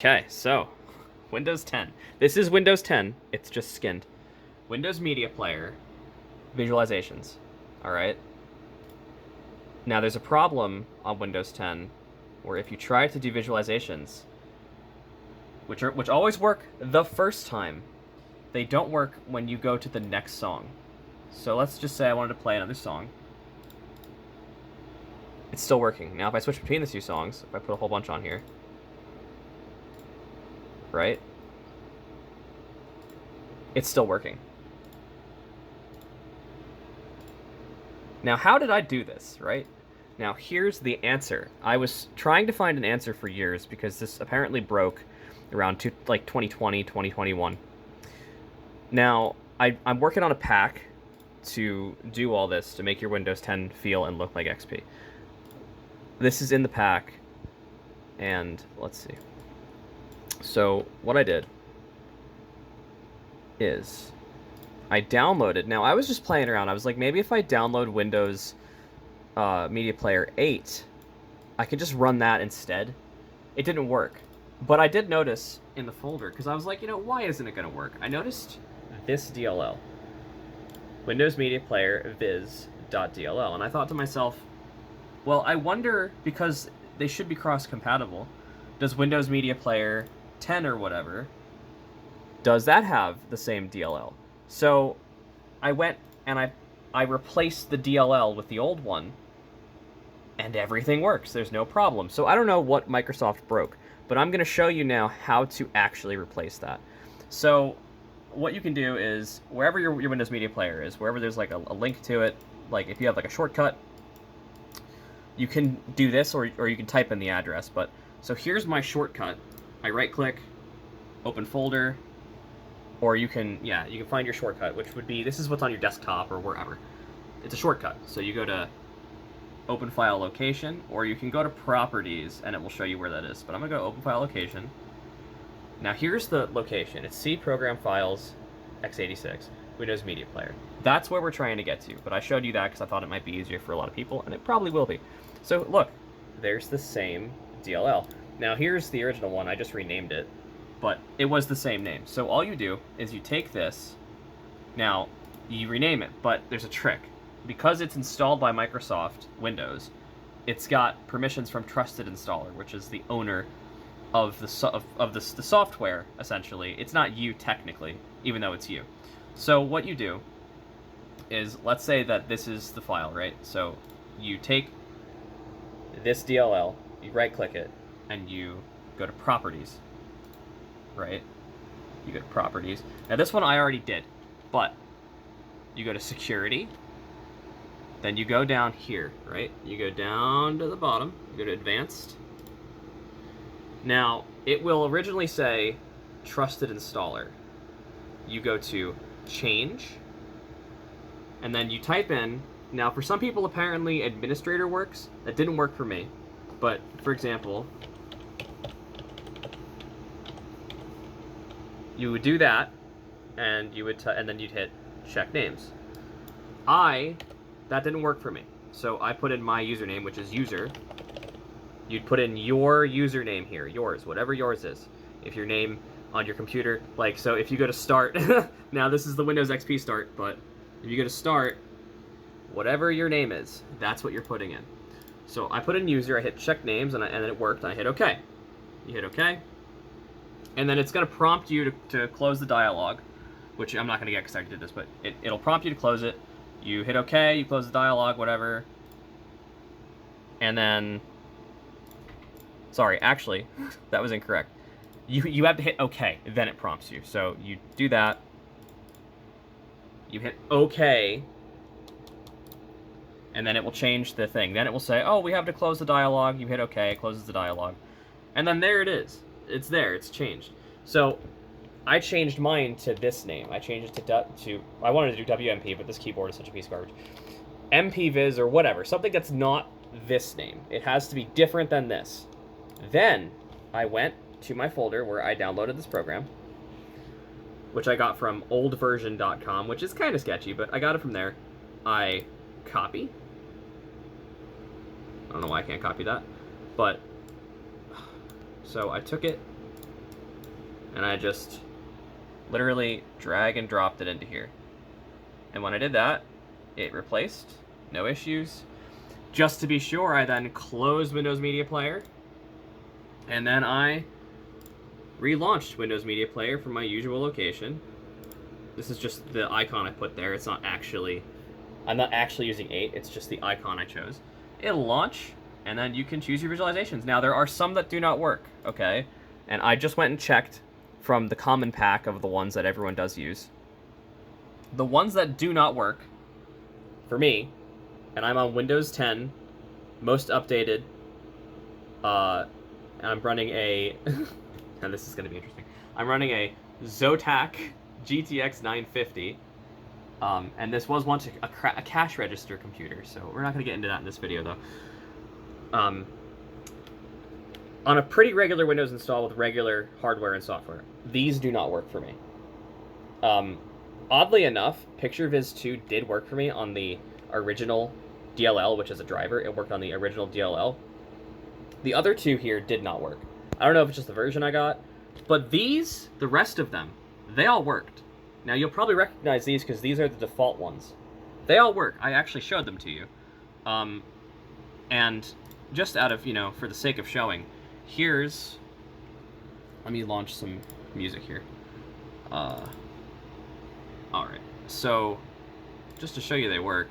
Okay, so Windows 10. This is Windows 10. It's just skinned. Windows Media Player, visualizations. All right. Now there's a problem on Windows 10 where if you try to do visualizations, which always work the first time, they don't work when you go to the next song. So let's just say I wanted to play another song. It's still working. Now if I switch between the two songs, if I put a whole bunch on here, right? It's still working. Now, how did I do this, right? Now, here's the answer. I was trying to find an answer for years because this apparently broke around 2020, 2021. Now, I'm working on a pack to do all this to make your Windows 10 feel and look like XP. This is in the pack, and let's see. So, what I did is I downloaded. Now, I was just playing around. I was like, maybe if I download Windows Media Player 8, I could just run that instead. It didn't work. But I did notice in the folder, because I was like, why isn't it going to work? I noticed this DLL. Windows Media Player viz.dll. And I thought to myself, well, I wonder, because they should be cross-compatible, does Windows Media Player 10 or whatever, does that have the same DLL? So I went and I replaced the DLL with the old one, and everything works. There's no problem. So I don't know what Microsoft broke, but I'm going to show you now how to actually replace that. So what you can do is, wherever your Windows Media Player is, wherever there's like a link to it, like if you have like a shortcut, you can do this, or you can type in the address. But so here's my shortcut. I right click, open folder, or you can find your shortcut, which would be, this is what's on your desktop or wherever. It's a shortcut. So you go to open file location, or you can go to properties and it will show you where that is. But I'm gonna go open file location. Now here's the location. It's C program files x86 Windows Media Player. That's where we're trying to get to, but I showed you that because I thought it might be easier for a lot of people, and it probably will be. So look, there's the same DLL. Now here's the original one. I just renamed it, but it was the same name. So all you do is you take this, now you rename it, but there's a trick. Because it's installed by Microsoft Windows, it's got permissions from Trusted Installer, which is the owner of the software, essentially. It's not you technically, even though it's you. So what you do is, let's say that this is the file, right? So you take this DLL, you right click it, and you go to properties, right? You go to properties. Now this one I already did, but you go to security, then you go down here, right? You go down to the bottom, you go to advanced. Now, it will originally say Trusted Installer. You go to change, and then you type in, now for some people apparently administrator works. That didn't work for me. But for example, you would do that, and you would and then you'd hit check names. That didn't work for me. So I put in my username, which is user. You'd put in your username here, yours, whatever yours is. If your name on your computer, like, so if you go to start, now this is the Windows XP start, but if you go to start, whatever your name is, that's what you're putting in. So I put in user, I hit check names, and then it worked, and I hit OK. You hit OK, and then it's going to prompt you to close the dialog, which I'm not going to get because I already did this, but it'll prompt you to close it. You hit OK, you close the dialog, whatever, and then, sorry, actually, that was incorrect. You have to hit OK, then it prompts you. So you do that, you hit OK, and then it will change the thing. Then it will say, oh, we have to close the dialog. You hit OK, it closes the dialog. And then there it is. It's there, it's changed. So I changed mine to this name. I changed it to I wanted to do WMP, but this keyboard is such a piece of garbage. MPViz or whatever, something that's not this name. It has to be different than this. Then I went to my folder where I downloaded this program, which I got from oldversion.com, which is kind of sketchy, but I got it from there. I copy. I don't know why I can't copy that, but so I took it, and I just literally drag and dropped it into here. And when I did that, it replaced, no issues. Just to be sure, I then closed Windows Media Player, and then I relaunched Windows Media Player from my usual location. This is just the icon I put there. It's not actually, I'm not actually using 8, it's just the icon I chose. It'll launch, and then you can choose your visualizations. Now, there are some that do not work, okay? And I just went and checked from the common pack of the ones that everyone does use. The ones that do not work, for me, and I'm on Windows 10, most updated, and I'm running a, and this is going to be interesting, I'm running a Zotac GTX 950, and this was once a cash register computer, so we're not going to get into that in this video, though. On a pretty regular Windows install with regular hardware and software, these do not work for me. Oddly enough, PictureViz 2 did work for me on the original DLL, which is a driver. It worked on the original DLL. The other two here did not work. I don't know if it's just the version I got, but these, the rest of them, they all worked. Now, you'll probably recognize these because these are the default ones. They all work. I actually showed them to you. And just out of, for the sake of showing, here's... Let me launch some music here. Alright, so just to show you they work,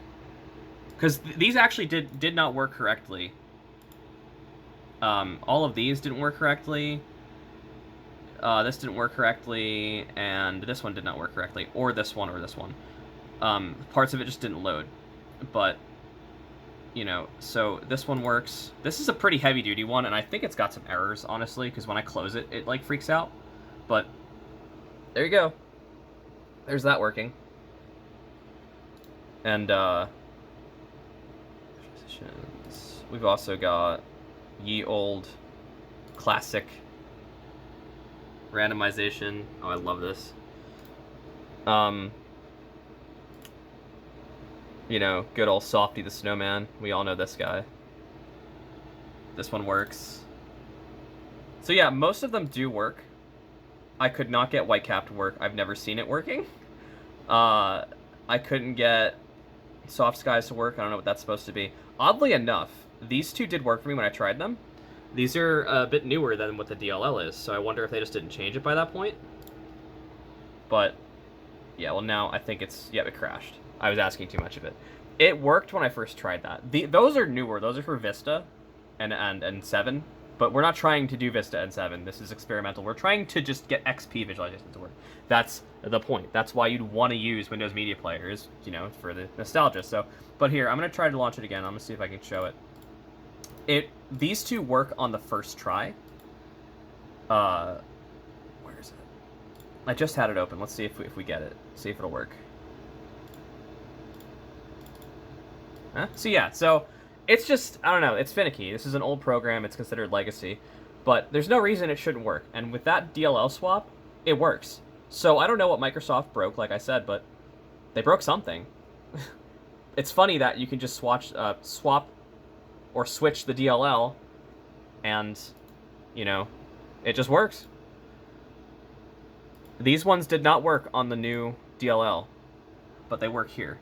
because these actually did not work correctly. All of these didn't work correctly. This didn't work correctly, and this one did not work correctly, or this one, or this one. Parts of it just didn't load, but, so this one works. This is a pretty heavy-duty one, and I think it's got some errors, honestly, because when I close it, it, like, freaks out. But there you go. There's that working. And, we've also got ye old classic randomization. Oh, I love this. Good old Softy the Snowman. We all know this guy. This one works. So yeah, most of them do work. I could not get Whitecap to work. I've never seen it working. I couldn't get Soft Skies to work. I don't know what that's supposed to be. Oddly enough, these two did work for me when I tried them. These are a bit newer than what the DLL is, so I wonder if they just didn't change it by that point. But, yeah, well now I think it's, it crashed. I was asking too much of it. It worked when I first tried that. Those are newer. Those are for Vista and 7. But we're not trying to do Vista and 7. This is experimental. We're trying to just get XP visualizations to work. That's the point. That's why you'd want to use Windows Media Players, for the nostalgia. So, but here, I'm going to try to launch it again. I'm going to see if I can show it. These two work on the first try. Where is it? I just had it open. Let's see if we get it. See if it'll work. Huh? So yeah, so it's just, I don't know, it's finicky. This is an old program, it's considered legacy, but there's no reason it shouldn't work. And with that DLL swap, it works. So I don't know what Microsoft broke, like I said, but they broke something. It's funny that you can just swap or switch the DLL, and, it just works. These ones did not work on the new DLL, but they work here.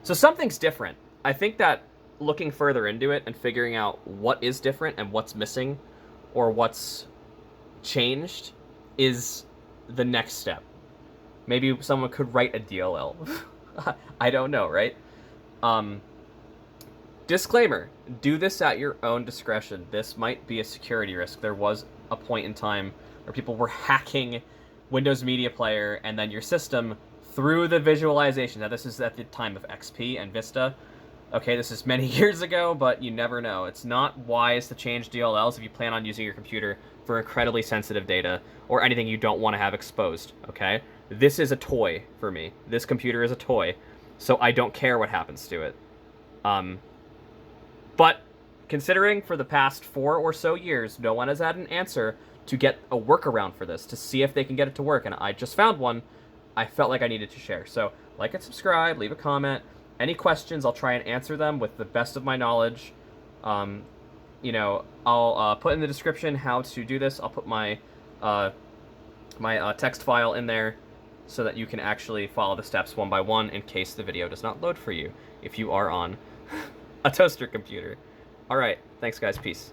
So something's different. I think that looking further into it and figuring out what is different and what's missing or what's changed is the next step. Maybe someone could write a DLL. I don't know, right? Disclaimer, do this at your own discretion. This might be a security risk. There was a point in time where people were hacking Windows Media Player and then your system through the visualization. Now, this is at the time of XP and Vista. Okay, this is many years ago, but you never know. It's not wise to change DLLs if you plan on using your computer for incredibly sensitive data or anything you don't want to have exposed, okay? This is a toy for me. This computer is a toy, so I don't care what happens to it. But considering for the past 4 or so years, no one has had an answer to get a workaround for this, to see if they can get it to work, and I just found one, I felt like I needed to share. So, like and subscribe, leave a comment. Any questions, I'll try and answer them with the best of my knowledge. I'll put in the description how to do this. I'll put my my text file in there so that you can actually follow the steps one by one in case the video does not load for you if you are on a toaster computer. All right, thanks guys, peace.